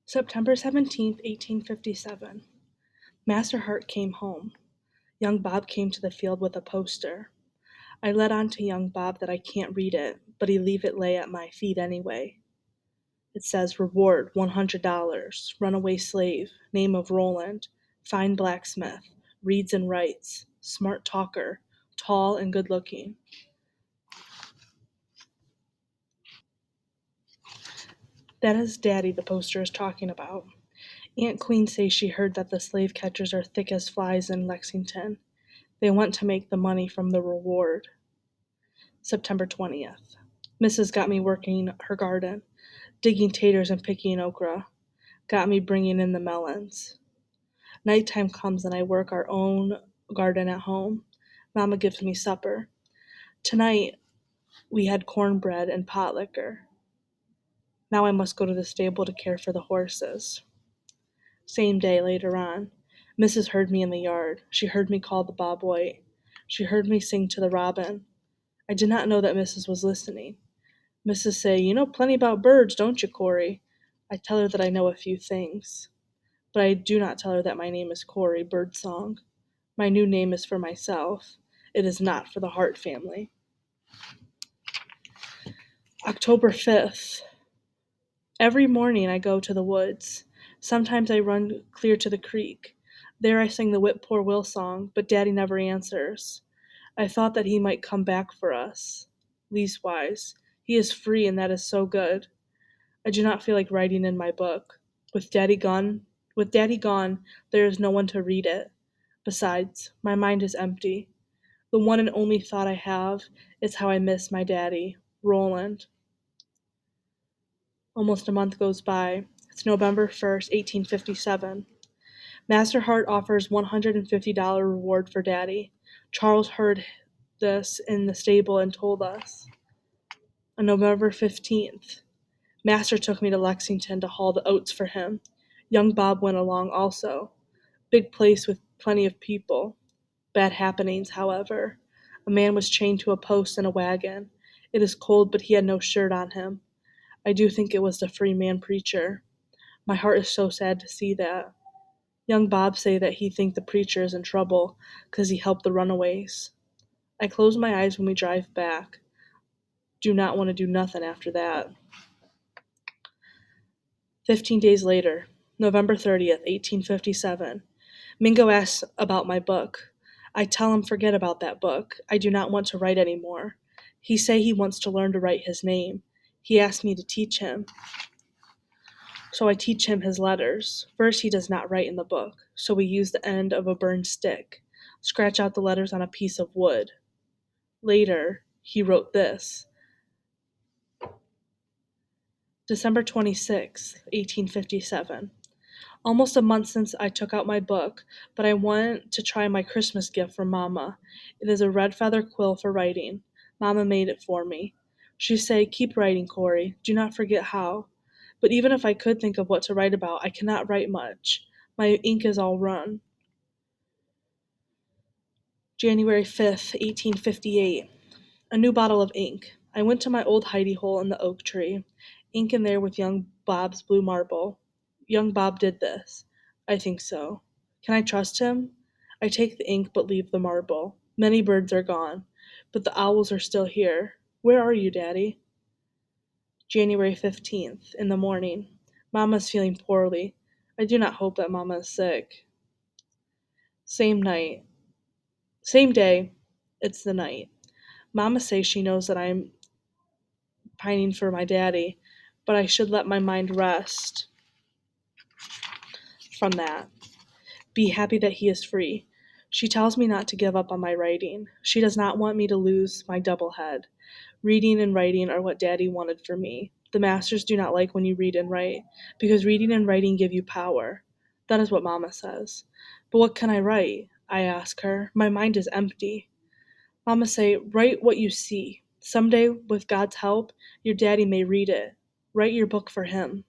September 17th, 1857. Master Hart came home. Young Bob came to the field with a poster. I let on to young Bob that I can't read it, but he leave it lay at my feet anyway. It says reward $100, runaway slave, name of Roland, fine blacksmith, reads and writes, smart talker, tall and good looking. That is Daddy the poster is talking about. Aunt Queen says she heard that the slave catchers are thick as flies in Lexington. They want to make the money from the reward. September 20th. Mrs. got me working her garden, digging taters and picking okra. Got me bringing in the melons. Nighttime comes and I work our own garden at home. Mama gives me supper. Tonight we had cornbread and pot liquor. Now I must go to the stable to care for the horses. Same day, later on. Mrs. heard me in the yard. She heard me call the bob white. She heard me sing to the robin. I did not know that Mrs. was listening. Mrs. say, "You know plenty about birds, don't you, Corey?" I tell her that I know a few things. But I do not tell her that my name is Corey Birdsong. My new name is for myself. It is not for the Hart family. October 5th. Every morning I go to the woods. Sometimes I run clear to the creek. There I sing the Whip Poor Will song, but Daddy never answers. I thought that he might come back for us. Leastwise, he is free and that is so good. I do not feel like writing in my book. With Daddy gone, there is no one to read it. Besides, my mind is empty. The one and only thought I have is how I miss my daddy, Roland. Almost a month goes by. It's November 1st, 1857. Master Hart offers $150 reward for Daddy. Charles heard this in the stable and told us. On November 15th, Master took me to Lexington to haul the oats for him. Young Bob went along also. Big place with plenty of people. Bad happenings, however. A man was chained to a post in a wagon. It is cold, but he had no shirt on him. I do think it was the free man preacher. My heart is so sad to see that. Young Bob say that he think the preacher is in trouble 'cause he helped the runaways. I close my eyes when we drive back. Do not want to do nothing after that. 15 days later, November 30th, 1857. Mingo asks about my book. I tell him forget about that book. I do not want to write anymore. He say he wants to learn to write his name. He asked me to teach him. So I teach him his letters. First, he does not write in the book, so we use the end of a burned stick, scratch out the letters on a piece of wood. Later, he wrote this. December 26th, 1857. Almost a month since I took out my book, but I want to try my Christmas gift from Mama. It is a red feather quill for writing. Mama made it for me. She say, keep writing, Corey. Do not forget how. But even if I could think of what to write about, I cannot write much. My ink is all run. January 5th, 1858. A new bottle of ink. I went to my old hidey hole in the oak tree. Ink in there with young Bob's blue marble. Young Bob did this. I think so. Can I trust him? I take the ink but leave the marble. Many birds are gone, but the owls are still here. Where are you, Daddy? January 15th, in the morning. Mamma's feeling poorly. I do not hope that Mamma is sick. Same night. Same day. It's the night. Mama says she knows that I'm pining for my daddy, but I should let my mind rest from that. Be happy that he is free. She tells me not to give up on my writing. She does not want me to lose my double head. Reading and writing are what Daddy wanted for me. The masters do not like when you read and write, because reading and writing give you power. That is what Mama says. But what can I write? I ask her. My mind is empty. Mama say, write what you see. Someday, with God's help, your daddy may read it. Write your book for him.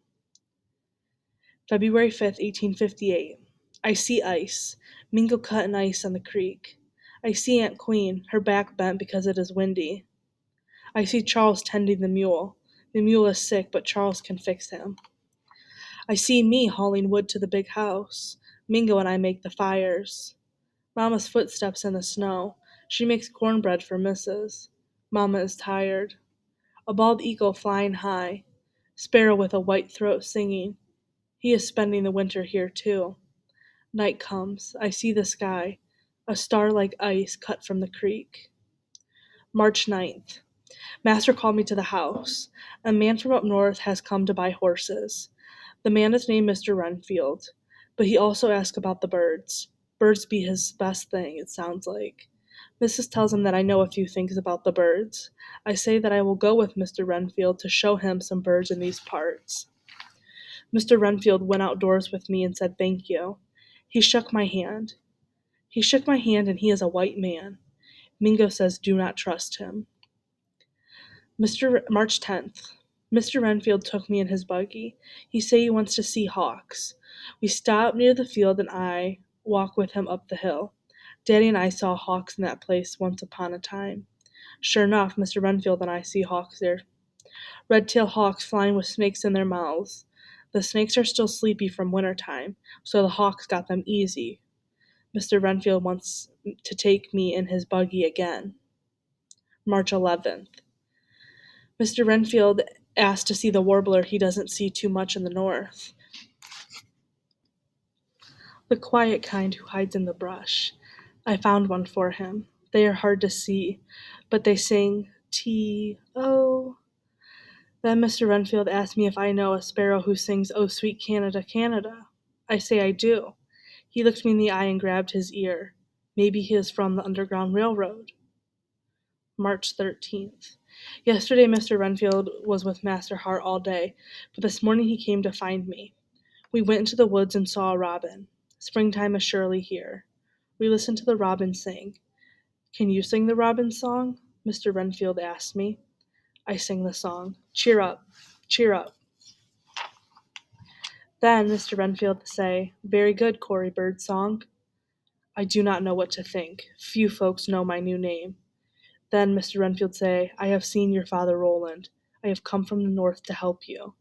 February 5th, 1858. I see ice. Mingo cut an ice on the creek. I see Aunt Queen, her back bent because it is windy. I see Charles tending the mule. The mule is sick, but Charles can fix him. I see me hauling wood to the big house. Mingo and I make the fires. Mama's footsteps in the snow. She makes cornbread for Mrs. Mama is tired. A bald eagle flying high. Sparrow with a white throat singing. He is spending the winter here too. Night comes. I see the sky. A star like ice cut from the creek. March 9th. Master called me to the house. A man from up north has come to buy horses. The man is named Mr. Renfield, but he also asks about the birds. Birds be his best thing, it sounds like. Mrs. tells him that I know a few things about the birds. I say that I will go with Mr. Renfield to show him some birds in these parts. Mr. Renfield went outdoors with me and said thank you. He shook my hand. He shook my hand and he is a white man. Mingo says do not trust him. March 10th. Mr. Renfield took me in his buggy. He said he wants to see hawks. We stop near the field and I walk with him up the hill. Daddy and I saw hawks in that place once upon a time. Sure enough, Mr. Renfield and I see hawks there. Red-tailed hawks flying with snakes in their mouths. The snakes are still sleepy from winter time, so the hawks got them easy. Mr. Renfield wants to take me in his buggy again. March 11th. Mr. Renfield asked to see the warbler he doesn't see too much in the north. The quiet kind who hides in the brush. I found one for him. They are hard to see, but they sing T-O. Then Mr. Renfield asked me if I know a sparrow who sings Oh Sweet Canada, Canada. I say I do. He looked me in the eye and grabbed his ear. Maybe he is from the Underground Railroad. March 13th. Yesterday Mr. Renfield was with Master Hart all day, but this morning he came to find me. We went into the woods and saw a robin. Springtime is surely here. We listened to the robin sing. Can you sing the robin song? Mr. Renfield asked me. I sang the song. Cheer up, cheer up. Then Mr. Renfield say, very good, Cory Bird song. I do not know what to think. Few folks know my new name. Then Mr. Renfield say, I have seen your father Roland. I have come from the north to help you.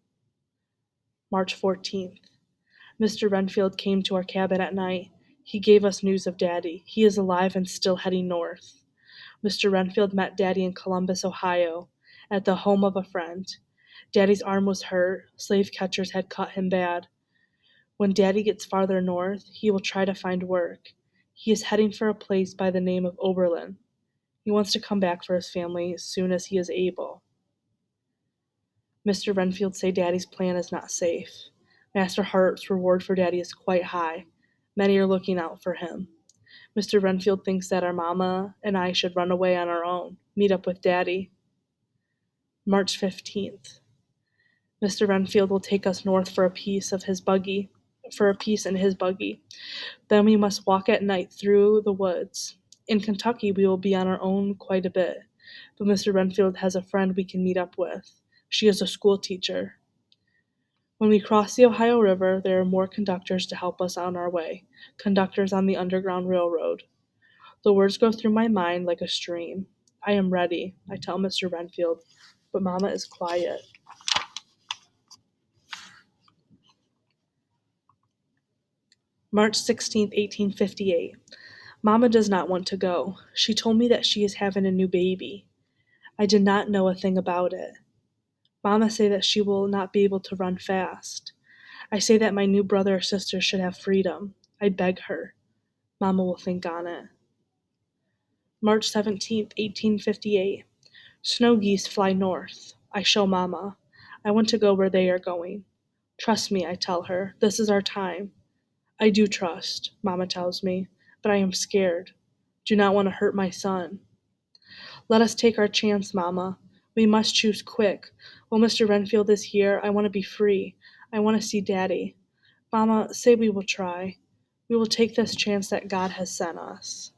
March 14th. Mr. Renfield came to our cabin at night. He gave us news of Daddy. He is alive and still heading north. Mr. Renfield met Daddy in Columbus, Ohio, at the home of a friend. Daddy's arm was hurt. Slave catchers had cut him bad. When Daddy gets farther north, he will try to find work. He is heading for a place by the name of Oberlin. He wants to come back for his family as soon as he is able. Mr. Renfield say Daddy's plan is not safe. Master Hart's reward for Daddy is quite high. Many are looking out for him. Mr. Renfield thinks that our mama and I should run away on our own, meet up with Daddy. March 15th. Mr. Renfield will take us north for a piece in his buggy. Then we must walk at night through the woods. In Kentucky, we will be on our own quite a bit, but Mr. Renfield has a friend we can meet up with. She is a school teacher. When we cross the Ohio River, there are more conductors to help us on our way, conductors on the Underground Railroad. The words go through my mind like a stream. I am ready, I tell Mr. Renfield, but Mama is quiet. March 16th, 1858. Mama does not want to go. She told me that she is having a new baby. I did not know a thing about it. Mama say that she will not be able to run fast. I say that my new brother or sister should have freedom. I beg her. Mama will think on it. March 17th, 1858. Snow geese fly north. I show Mama. I want to go where they are going. Trust me, I tell her. This is our time. I do trust, Mama tells me, but I am scared. Do not want to hurt my son. Let us take our chance, Mama. We must choose quick. While Mr. Renfield is here, I want to be free. I want to see Daddy. Mama, say we will try. We will take this chance that God has sent us.